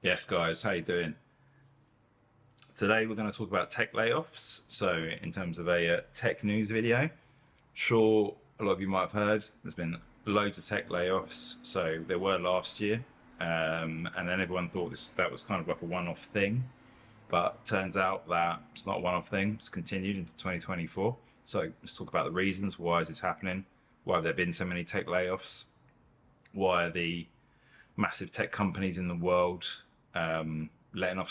Yes, guys, how you doing? Today we're going to talk about tech layoffs. So, in terms of a tech news video, sure, a lot of you might have heard there's been loads of tech layoffs. So there were last year, and then everyone thought that was kind of like a one-off thing. But turns out that it's not a one-off thing. It's continued into 2024. So let's talk about the reasons. Why is this happening? Why have there been so many tech layoffs? Why are the massive tech companies in the world laying off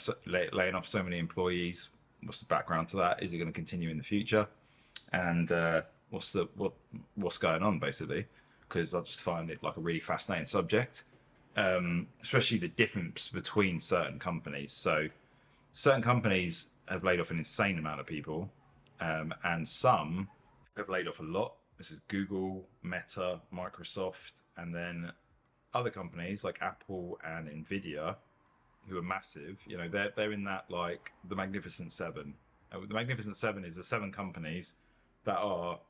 so many employees? What's the background to that? Is it going to continue in the future? And what's going on basically? Because I just find it like a really fascinating subject, especially the difference between certain companies. So certain companies have laid off an insane amount of people, and some have laid off a lot. This is Google, Meta, Microsoft, and then other companies like Apple and Nvidia, who are massive. You know, they're in that like the Magnificent Seven. The Magnificent Seven is the seven companies that are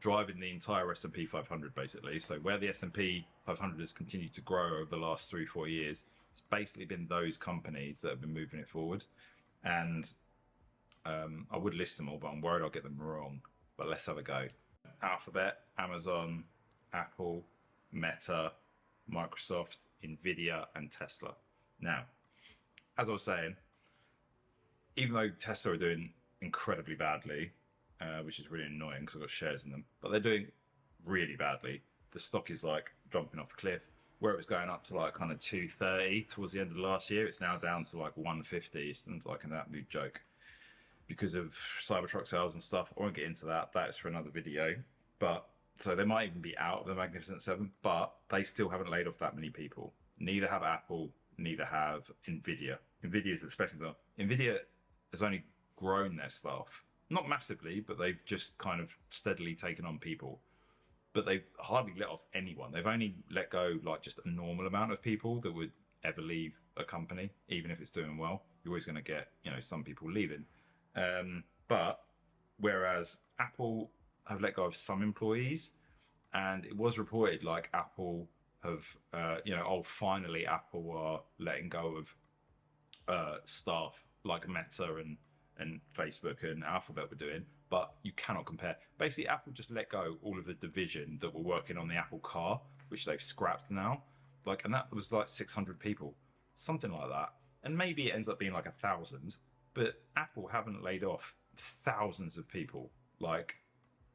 driving the entire S&P 500 basically. So where the S&P 500 has continued to grow over the last 3-4 years, it's basically been those companies that have been moving it forward. And I would list them all, but I'm worried I'll get them wrong. But let's have a go. Alphabet, Amazon, Apple, Meta, Microsoft, Nvidia, and Tesla. Now, as I was saying, even though Tesla are doing incredibly badly, which is really annoying because I've got shares in them, but they're doing really badly. The stock is like jumping off a cliff. Where it was going up to like kind of 230 towards the end of last year, it's now down to like 150. It's like an absolute joke because of Cybertruck sales and stuff. I won't get into that. That's for another video. But so they might even be out of the Magnificent Seven, but they still haven't laid off that many people. Neither have Apple, neither have Nvidia. Nvidia is especially though. Nvidia has only grown their staff, not massively, but they've just kind of steadily taken on people. But they've hardly let off anyone. They've only let go like just a normal amount of people that would ever leave a company, even if it's doing well. You're always going to get, some people leaving. But whereas Apple have let go of some employees, and it was reported like Apple have, finally Apple are letting go of staff like Meta and Facebook and Alphabet were doing, but you cannot compare. Basically, Apple just let go all of the division that were working on the Apple car, which they've scrapped now. And that was like 600 people, something like that. And maybe it ends up being like 1,000, but Apple haven't laid off thousands of people like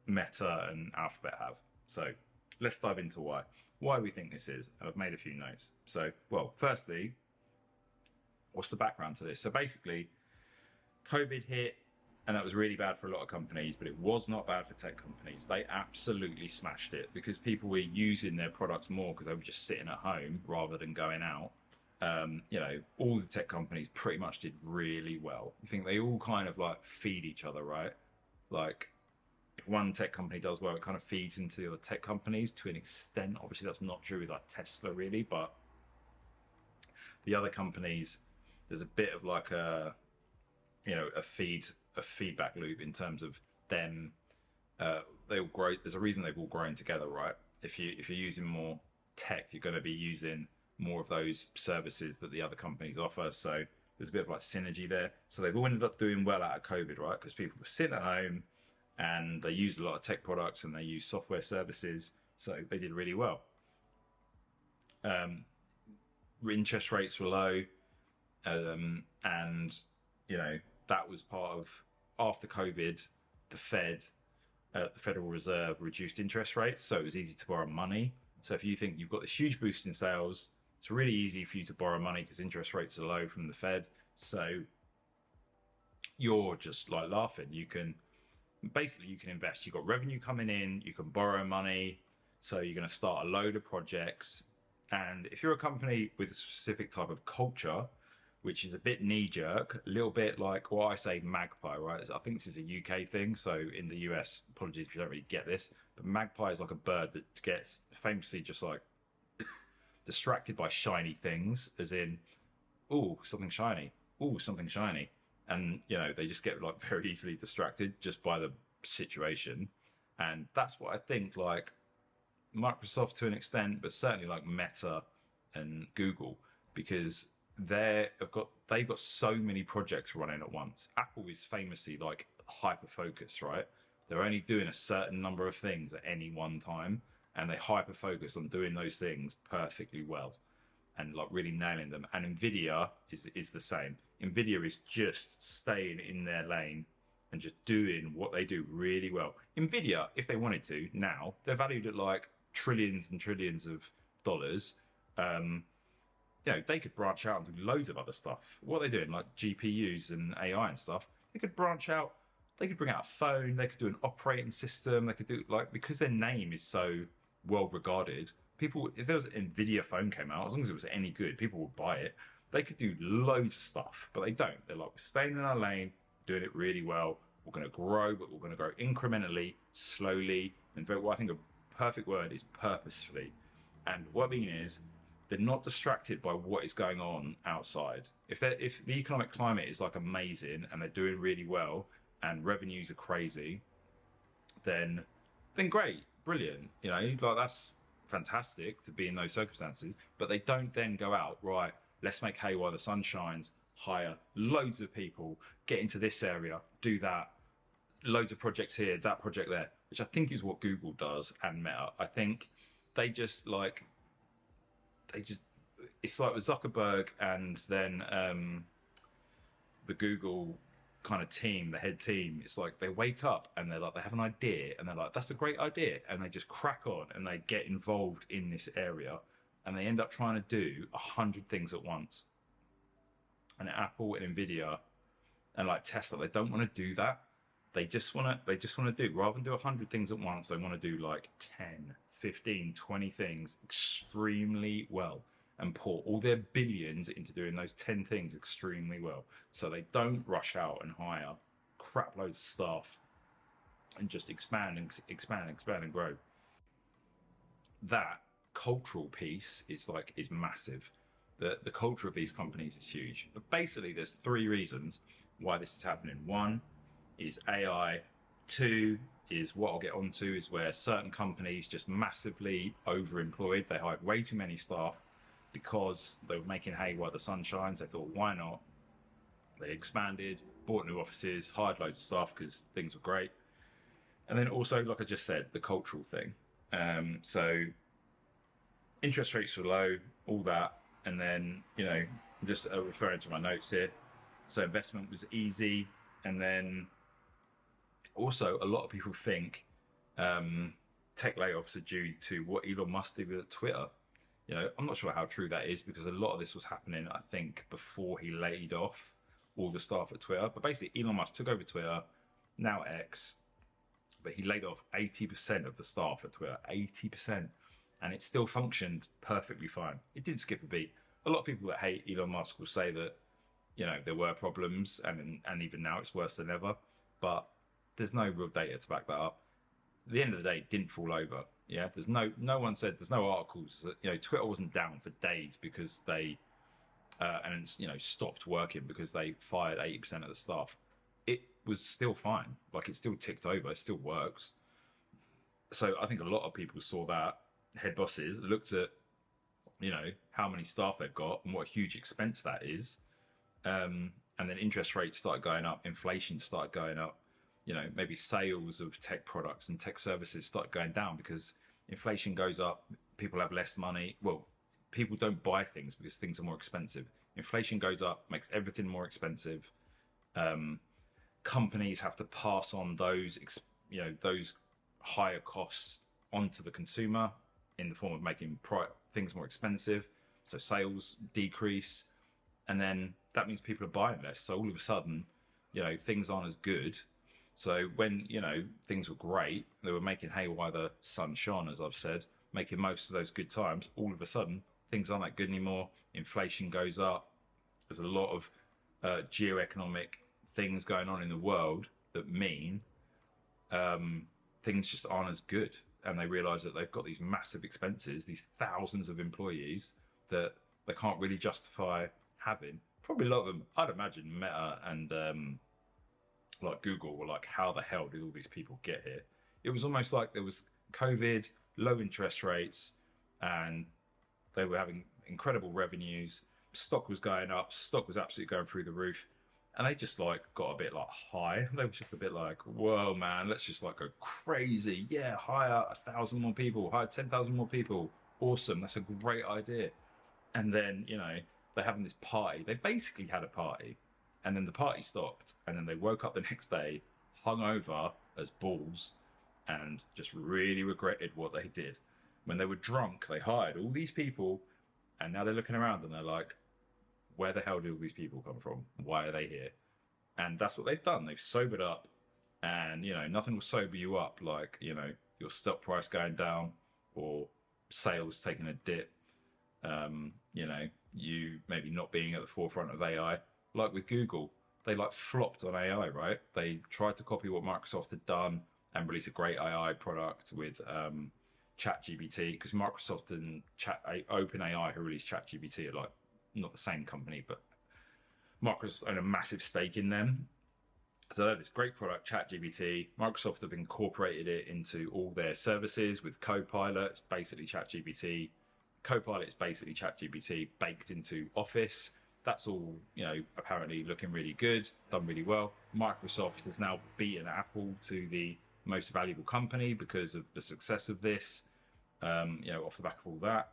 Meta and Alphabet have. So let's dive into why we think this is. And I've made a few notes. So, well, firstly, what's the background to this? So basically, COVID hit, and that was really bad for a lot of companies, but it was not bad for tech companies. They absolutely smashed it because people were using their products more because they were just sitting at home rather than going out. All the tech companies pretty much did really well. I think they all kind of like feed each other, right? Like if one tech company does well, it kind of feeds into the other tech companies to an extent. Obviously, that's not true with like Tesla really, but the other companies, there's a bit of like a feedback loop in terms of them. They all grow. There's a reason they've all grown together, right? If you're using more tech, you're going to be using more of those services that the other companies offer. So there's a bit of like synergy there. So they've all ended up doing well out of COVID, right? Because people were sitting at home and they used a lot of tech products and they used software services, so they did really well. Interest rates were low, and that was part of after COVID, the the Federal Reserve reduced interest rates, so it was easy to borrow money. So if you think you've got this huge boost in sales, it's really easy for you to borrow money because interest rates are low from the Fed. So you're just like laughing. You can invest. You've got revenue coming in, you can borrow money, so you're going to start a load of projects. And if you're a company with a specific type of culture, which is a bit knee-jerk, a little bit like what I say magpie, right? I think this is a UK thing, so in the US, apologies if you don't really get this, but magpie is like a bird that gets famously just like distracted by shiny things, as in, oh, something shiny, oh, something shiny. And, they just get like very easily distracted just by the situation. And that's what I think like Microsoft to an extent, but certainly like Meta and Google, because they've got so many projects running at once. Apple is famously like hyper focused, right? They're only doing a certain number of things at any one time, and they hyper focus on doing those things perfectly well and like really nailing them. And Nvidia is the same. Nvidia is just staying in their lane and just doing what they do really well. Nvidia, if they wanted to, now they're valued at like trillions and trillions of dollars. They could branch out and do loads of other stuff. What are they doing? Like GPUs and AI and stuff. They could branch out. They could bring out a phone. They could do an operating system. They could do like, because their name is so well regarded. People, if there was an Nvidia phone came out, as long as it was any good, people would buy it. They could do loads of stuff, but they don't. They're like, we're staying in our lane, doing it really well. We're going to grow, but we're going to grow incrementally, slowly, and what I think a perfect word is purposefully. And what I mean is, they're not distracted by what is going on outside. If the economic climate is like amazing and they're doing really well and revenues are crazy, then great, brilliant. Like that's fantastic to be in those circumstances. But they don't then go out, right, let's make hay while the sun shines, hire loads of people, get into this area, do that, loads of projects here, that project there, which I think is what Google does and Meta. I think they just it's like with Zuckerberg and then the Google kind of team, the head team. It's like they wake up and they're like, they have an idea and they're like, that's a great idea, and they just crack on and they get involved in this area and they end up trying to do 100 things at once. And Apple and Nvidia and like Tesla, they don't want to do that. They just want to do, rather than do 100 things at once, they want to do like 10, 15, 20 things extremely well and pour all their billions into doing those 10 things extremely well. So they don't rush out and hire crap loads of staff and just expand and grow. That cultural piece is massive. The culture of these companies is huge. But basically there's 3 reasons why this is happening. 1 is AI. 2 is what I'll get onto, is where certain companies just massively overemployed. They hired way too many staff because they were making hay while the sun shines. They thought, why not? They expanded, bought new offices, hired loads of staff because things were great. And then also, like I just said, the cultural thing. So interest rates were low, all that. And then, I'm just referring to my notes here. So investment was easy. And then also, a lot of people think tech layoffs are due to what Elon Musk did with Twitter. I'm not sure how true that is, because a lot of this was happening, I think, before he laid off all the staff at Twitter. But basically, Elon Musk took over Twitter, now X, but he laid off 80% of the staff at Twitter, 80%. And it still functioned perfectly fine. It didn't skip a beat. A lot of people that hate Elon Musk will say that, there were problems, and even now it's worse than ever. But there's no real data to back that up. At the end of the day, it didn't fall over. Yeah, there's no one said, there's no articles that, Twitter wasn't down for days because they stopped working because they fired 80% of the staff. It was still fine. Like, it still ticked over, it still works. So I think a lot of people saw that, head bosses looked at how many staff they've got and what a huge expense that is, and then interest rates started going up, inflation started going up. Maybe sales of tech products and tech services start going down because inflation goes up, people have less money. Well, people don't buy things because things are more expensive. Inflation goes up, makes everything more expensive. Companies have to pass on those higher costs onto the consumer in the form of making things more expensive. So sales decrease, and then that means people are buying less. So all of a sudden, things aren't as good. So when, things were great, they were making hay while the sun shone, as I've said, making most of those good times. All of a sudden, things aren't that good anymore. Inflation goes up. There's a lot of geoeconomic things going on in the world that mean things just aren't as good. And they realize that they've got these massive expenses, these thousands of employees that they can't really justify having. Probably a lot of them, I'd imagine Meta and like Google were like, how the hell did all these people get here? It was almost like there was COVID, low interest rates, and they were having incredible revenues, stock was going up, stock was absolutely going through the roof. And they just like got a bit like high. They were just a bit like, whoa, man, let's just like go crazy. Yeah, hire 1,000 more people, hire 10,000 more people. Awesome. That's a great idea. And then, they're having this party. They basically had a party. And then the party stopped. And then they woke up the next day, hung over as balls, and just really regretted what they did. When they were drunk, they hired all these people. And now they're looking around and they're like, where the hell do all these people come from? Why are they here? And that's what they've done. They've sobered up, and nothing will sober you up like your stock price going down or sales taking a dip. You maybe not being at the forefront of AI. Like with Google, they like flopped on AI, right? They tried to copy what Microsoft had done and release a great AI product with ChatGPT, because Microsoft and OpenAI, who released ChatGPT, are like not the same company, but Microsoft own a massive stake in them. So they have this great product, ChatGPT. Microsoft have incorporated it into all their services with Copilot. It's basically ChatGPT. Copilot is basically ChatGPT baked into Office. That's all, apparently looking really good, done really well. Microsoft has now beaten Apple to the most valuable company because of the success of this, off the back of all that.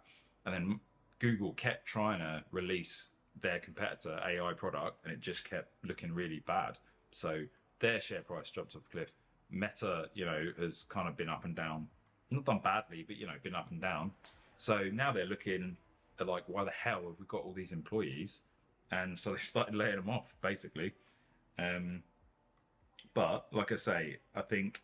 And then Google kept trying to release their competitor AI product, and it just kept looking really bad. So their share price dropped off a cliff. Meta, has kind of been up and down. Not done badly, but been up and down. So now they're looking at like, why the hell have we got all these employees? And so they started laying them off, basically. But like I say, I think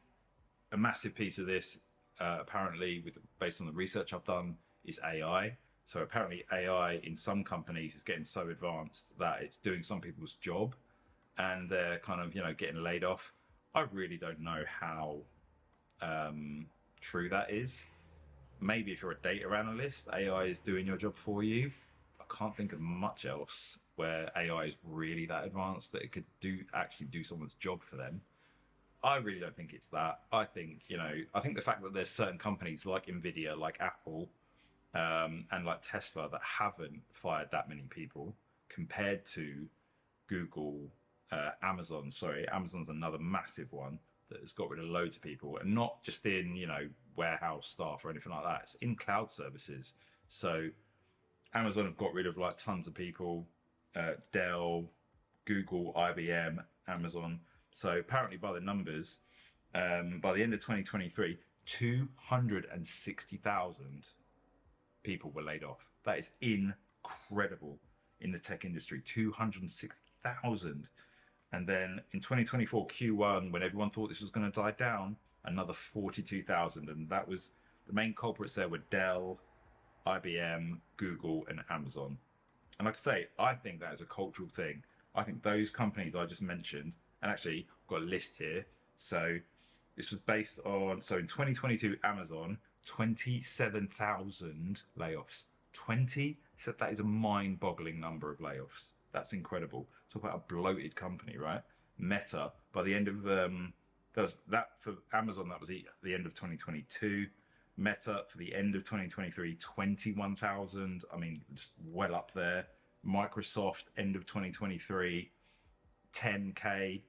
a massive piece of this, apparently, based on the research I've done, is AI. So apparently AI in some companies is getting so advanced that it's doing some people's job, and they're kind of, getting laid off. I really don't know how true that is. Maybe if you're a data analyst, AI is doing your job for you. I can't think of much else where AI is really that advanced that it could actually do someone's job for them. I really don't think it's that. I think, I think the fact that there's certain companies like Nvidia, like Apple, and like Tesla that haven't fired that many people compared to Google, Amazon. Sorry, Amazon's another massive one that has got rid of loads of people, and not just in warehouse staff or anything like that. It's in cloud services. So Amazon have got rid of like tons of people. Dell, Google, IBM, Amazon. So apparently, by the numbers, by the end of 2023, 260,000 people were laid off. That is incredible in the tech industry. 260,000. And then in 2024 Q1, when everyone thought this was going to die down, another 42,000. And that was the main culprits there were Dell, IBM, Google, and Amazon. And like I say, I think that is a cultural thing. I think those companies I just mentioned, and actually I've got a list here. So this was based on, so in 2022, Amazon, 27,000 layoffs. So that is a mind-boggling number of layoffs. That's incredible. Talk about a bloated company, right? Meta, by the end of, that for Amazon, that was the end of 2022. Meta for the end of 2023, 21,000. I mean, just well up there. Microsoft, end of 2023, 10K,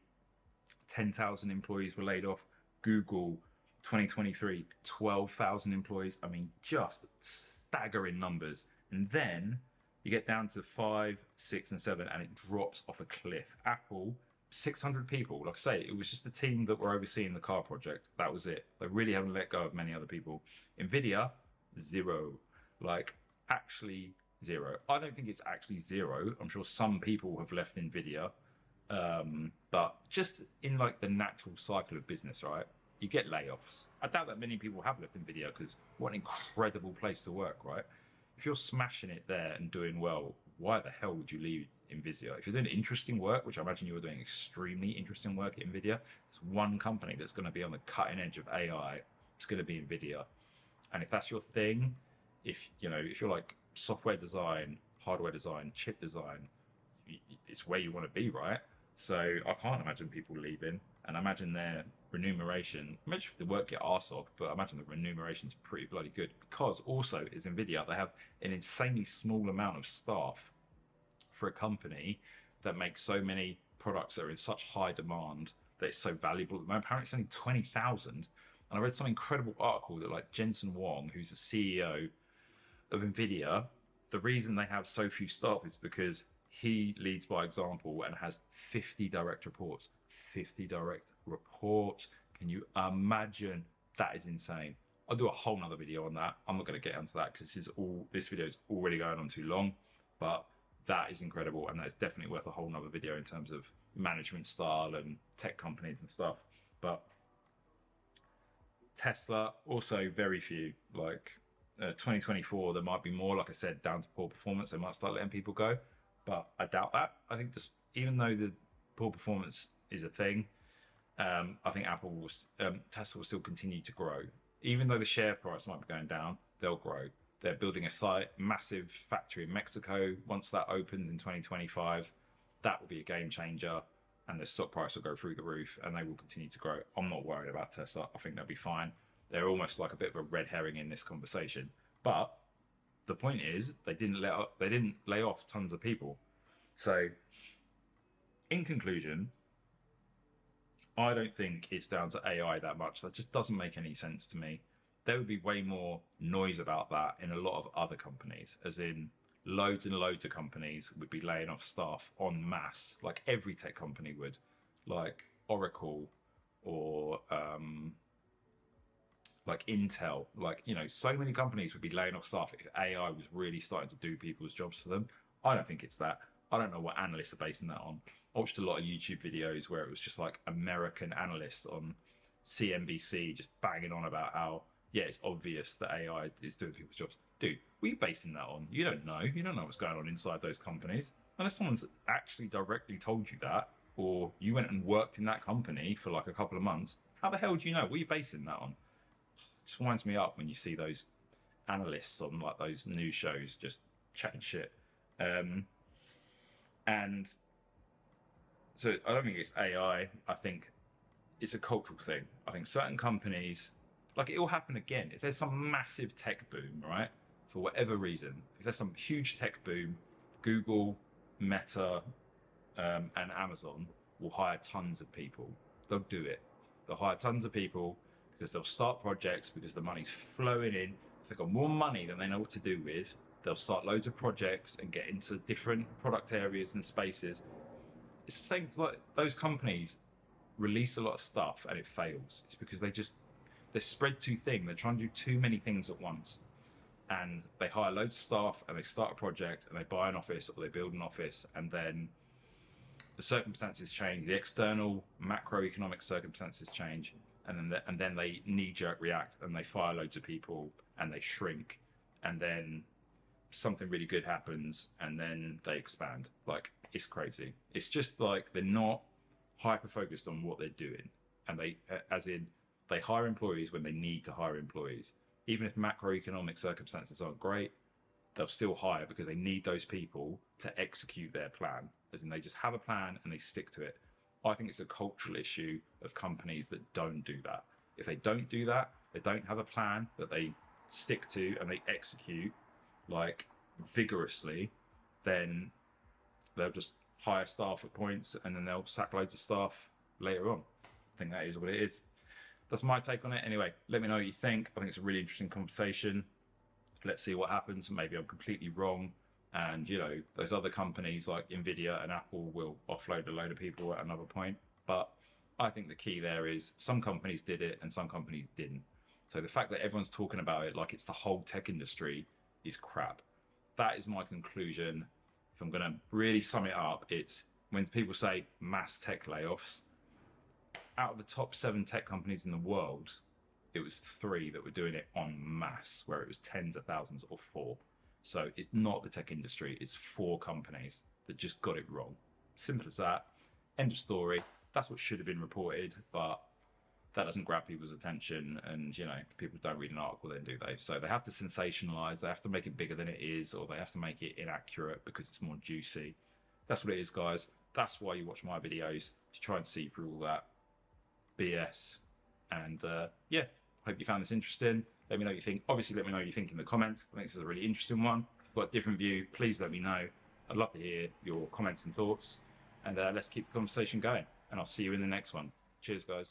10,000 employees were laid off. Google, 2023, 12,000 employees. I mean, just staggering numbers. And then you get down to 5, 6, and 7, and it drops off a cliff. Apple, 600 people. Like I say, it was just the team that were overseeing the car project. That was it. They really haven't let go of many other people. Nvidia, 0. Like, actually 0. I don't think it's actually 0. I'm sure some people have left Nvidia. But just in like the natural cycle of business, right? You get layoffs. I doubt that many people have left Nvidia, because what an incredible place to work, right? If you're smashing it there and doing well, why the hell would you leave Nvidia? If you're doing interesting work, which I imagine you were doing extremely interesting work at Nvidia, there's one company that's going to be on the cutting edge of AI. It's going to be Nvidia. And if that's your thing, if you're like software design, hardware design, chip design, it's where you want to be, right? So I can't imagine people leaving, and I imagine their remuneration, imagine if they work your arse off, but I imagine the remuneration is pretty bloody good, because also is Nvidia, they have an insanely small amount of staff. for a company that makes so many products that are in such high demand that it's so valuable at the moment. Apparently it's only 20,000. And I read some incredible article that like Jensen Huang, who's the CEO of Nvidia, the reason they have so few staff is because he leads by example and has 50 direct reports. 50 direct reports. Can you imagine? That is insane. I'll do a whole nother video on that. I'm not going to get into that because this video is already going on too long, but that is incredible, and that's definitely worth a whole nother video in terms of management style and tech companies and stuff. But Tesla, also very few. Like 2024, there might be more, like I said, down to poor performance. They might start letting people go, but I doubt that. I think just even though the poor performance is a thing, I think Tesla will still continue to grow. Even though the share price might be going down, they'll grow. They're building a massive factory in Mexico. Once that opens in 2025, that will be a game changer, and the stock price will go through the roof, and they will continue to grow. I'm not worried about Tesla. I think they'll be fine. They're almost like a bit of a red herring in this conversation. But the point is, they didn't lay off tons of people. So, in conclusion, I don't think it's down to AI that much. That just doesn't make any sense to me. There would be way more noise about that in a lot of other companies, as in loads and loads of companies would be laying off staff en masse, like every tech company would, like Oracle or like Intel, like, you know, so many companies would be laying off staff if AI was really starting to do people's jobs for them. I don't think it's that. I don't know what analysts are basing that on. I watched a lot of YouTube videos where it was just like American analysts on CNBC just banging on about how, yeah, it's obvious that AI is doing people's jobs. Dude, what are you basing that on? You don't know. You don't know what's going on inside those companies. Unless someone's actually directly told you that, or you went and worked in that company for like a couple of months, how the hell do you know? What are you basing that on? It just winds me up when you see those analysts on like those news shows just chatting shit. And so I don't think it's AI. I think it's a cultural thing. I think certain companies, like it will happen again. If there's some massive tech boom, right, for whatever reason, if there's some huge tech boom, Google, Meta, and Amazon will hire tons of people. They'll do it. They'll hire tons of people because they'll start projects because the money's flowing in. If they've got more money than they know what to do with, they'll start loads of projects and get into different product areas and spaces. It's the same, like those companies release a lot of stuff and it fails. It's because they're spread too thin. They're trying to do too many things at once. And they hire loads of staff and they start a project and they buy an office or they build an office, and then the circumstances change, the external macroeconomic circumstances change, and then they knee-jerk react and they fire loads of people and they shrink, and then something really good happens and then they expand. Like, it's crazy. It's just like they're not hyper focused on what they're doing, and they hire employees when they need to hire employees. Even if macroeconomic circumstances aren't great, they'll still hire because they need those people to execute their plan. As in, they just have a plan and they stick to it. I think it's a cultural issue of companies that don't do that. If they don't do that, they don't have a plan that they stick to and they execute like vigorously, then they'll just hire staff at points and then they'll sack loads of staff later on. I think that is what it is. That's my take on it. Anyway, let me know what you think. I think it's a really interesting conversation. Let's see what happens. Maybe I'm completely wrong. And, you know, those other companies like Nvidia and Apple will offload a load of people at another point. But I think the key there is some companies did it and some companies didn't. So the fact that everyone's talking about it like it's the whole tech industry is crap. That is my conclusion. If I'm going to really sum it up, it's when people say mass tech layoffs, out of the top 7 tech companies in the world, it was 3 that were doing it en masse, where it was tens of thousands or 4. So it's not the tech industry, it's 4 companies that just got it wrong. Simple as that. End of story. That's what should have been reported, but that doesn't grab people's attention, and, you know, people don't read an article then, do they? So they have to sensationalize, they have to make it bigger than it is, or they have to make it inaccurate because it's more juicy. That's what it is, guys. That's why you watch my videos, to try and see through all that BS. And yeah, hope you found this interesting. Let me know what you think. Obviously, let me know what you think in the comments. I think this is a really interesting one. If you've got a different view, please let me know. I'd love to hear your comments and thoughts, and let's keep the conversation going. And I'll see you in the next one. Cheers, guys.